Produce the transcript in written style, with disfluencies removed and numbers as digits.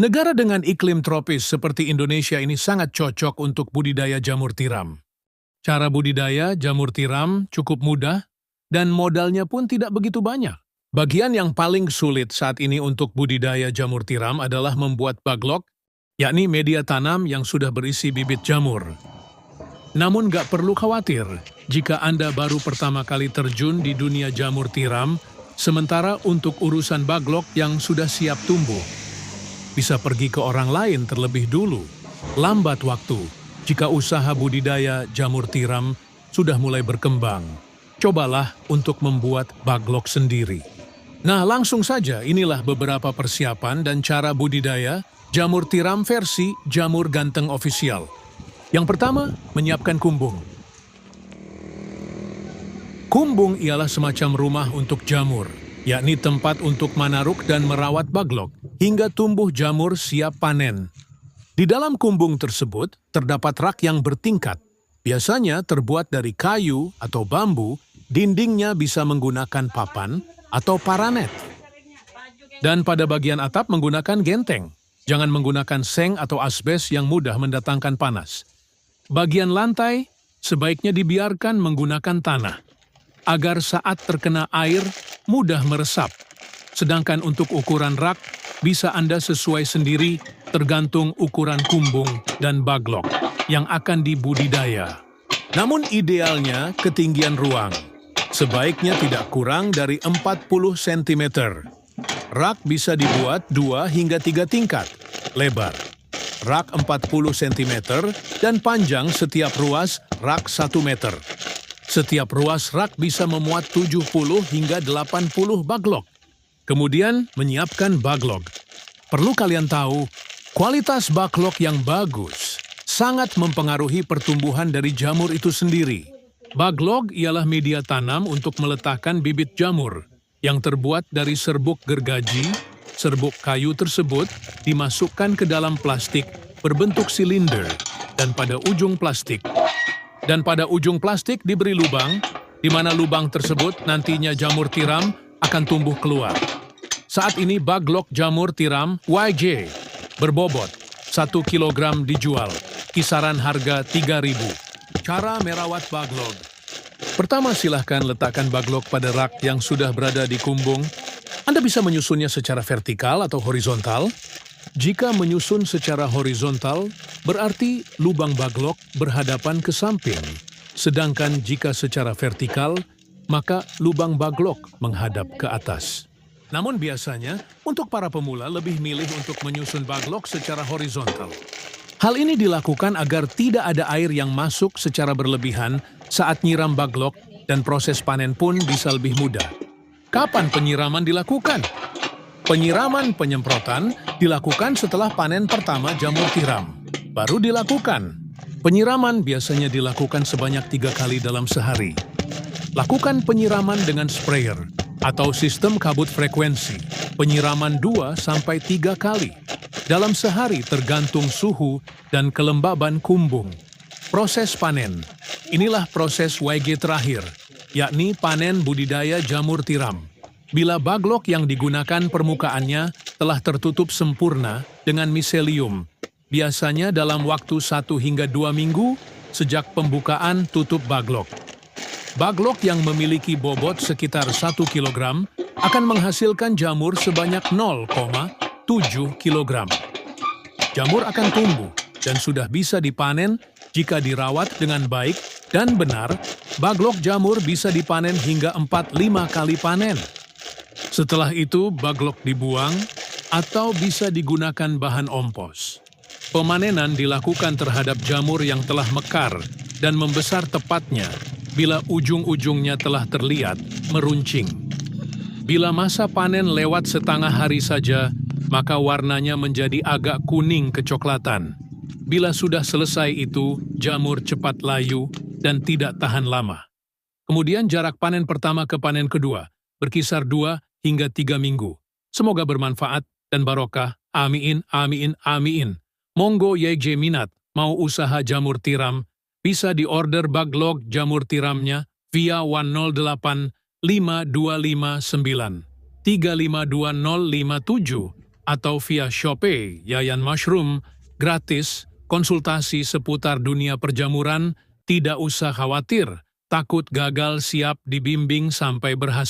Negara dengan iklim tropis seperti Indonesia ini sangat cocok untuk budidaya jamur tiram. Cara budidaya jamur tiram cukup mudah dan modalnya pun tidak begitu banyak. Bagian yang paling sulit saat ini untuk budidaya jamur tiram adalah membuat baglok, yakni media tanam yang sudah berisi bibit jamur. Namun nggak perlu khawatir jika Anda baru pertama kali terjun di dunia jamur tiram, sementara untuk urusan baglok yang sudah siap tumbuh, bisa pergi ke orang lain terlebih dulu. Lambat waktu jika usaha budidaya jamur tiram sudah mulai berkembang. Cobalah untuk membuat baglok sendiri. Nah, langsung saja inilah beberapa persiapan dan cara budidaya jamur tiram versi Jamur Ganteng Official. Yang pertama, menyiapkan kumbung. Kumbung ialah semacam rumah untuk jamur, yakni tempat untuk manaruk dan merawat baglok hingga tumbuh jamur siap panen. Di dalam kumbung tersebut terdapat rak yang bertingkat, biasanya terbuat dari kayu atau bambu, dindingnya bisa menggunakan papan atau paranet. Dan pada bagian atap menggunakan genteng, jangan menggunakan seng atau asbes yang mudah mendatangkan panas. Bagian lantai sebaiknya dibiarkan menggunakan tanah, agar saat terkena air mudah meresap. Sedangkan untuk ukuran rak, bisa Anda sesuai sendiri tergantung ukuran kumbung dan baglok yang akan dibudidaya. Namun idealnya ketinggian ruang sebaiknya tidak kurang dari 40 cm. Rak bisa dibuat 2 hingga 3 tingkat lebar. Rak 40 cm dan panjang setiap ruas rak 1 meter. Setiap ruas rak bisa memuat 70 hingga 80 baglok. Kemudian menyiapkan baglok. Perlu kalian tahu, kualitas baglok yang bagus sangat mempengaruhi pertumbuhan dari jamur itu sendiri. Baglok ialah media tanam untuk meletakkan bibit jamur yang terbuat dari serbuk gergaji. Serbuk kayu tersebut dimasukkan ke dalam plastik berbentuk silinder dan pada ujung plastik diberi lubang, di mana lubang tersebut nantinya jamur tiram akan tumbuh keluar. Saat ini baglok jamur tiram YJ berbobot 1 kg dijual, kisaran harga 3.000. Cara merawat baglok. Pertama, silahkan letakkan baglok pada rak yang sudah berada di kumbung. Anda bisa menyusunnya secara vertikal atau horizontal. Jika menyusun secara horizontal, berarti lubang baglok berhadapan ke samping. Sedangkan jika secara vertikal, maka lubang baglok menghadap ke atas. Namun biasanya, untuk para pemula lebih milih untuk menyusun baglok secara horizontal. Hal ini dilakukan agar tidak ada air yang masuk secara berlebihan saat nyiram baglok dan proses panen pun bisa lebih mudah. Kapan penyiraman dilakukan? Penyiraman penyemprotan dilakukan setelah panen pertama jamur tiram. Baru dilakukan. Penyiraman biasanya dilakukan sebanyak 3 kali dalam sehari. Lakukan penyiraman dengan sprayer atau sistem kabut frekuensi. Penyiraman 2-3 kali dalam sehari tergantung suhu dan kelembaban kumbung. Proses panen. Inilah proses YG terakhir, yakni panen budidaya jamur tiram. Bila baglok yang digunakan permukaannya telah tertutup sempurna dengan miselium, biasanya dalam waktu 1 hingga 2 minggu sejak pembukaan tutup baglok. Baglok yang memiliki bobot sekitar 1 kg akan menghasilkan jamur sebanyak 0,7 kg. Jamur akan tumbuh dan sudah bisa dipanen jika dirawat dengan baik dan benar. Baglok jamur bisa dipanen hingga 4-5 kali panen. Setelah itu, baglok dibuang atau bisa digunakan bahan ompos. Pemanenan dilakukan terhadap jamur yang telah mekar dan membesar tepatnya bila ujung-ujungnya telah terlihat meruncing. Bila masa panen lewat setengah hari saja, maka warnanya menjadi agak kuning kecoklatan. Bila sudah selesai itu, jamur cepat layu dan tidak tahan lama. Kemudian jarak panen pertama ke panen kedua berkisar 2 hingga 3 minggu. Semoga bermanfaat dan barokah. Amin, amin, amin. Monggo YJ minat mau usaha jamur tiram, bisa diorder baglok jamur tiramnya via 108 5259 352057 atau via Shopee Yayan Mushroom, gratis, konsultasi seputar dunia perjamuran, tidak usah khawatir, takut gagal siap dibimbing sampai berhasil.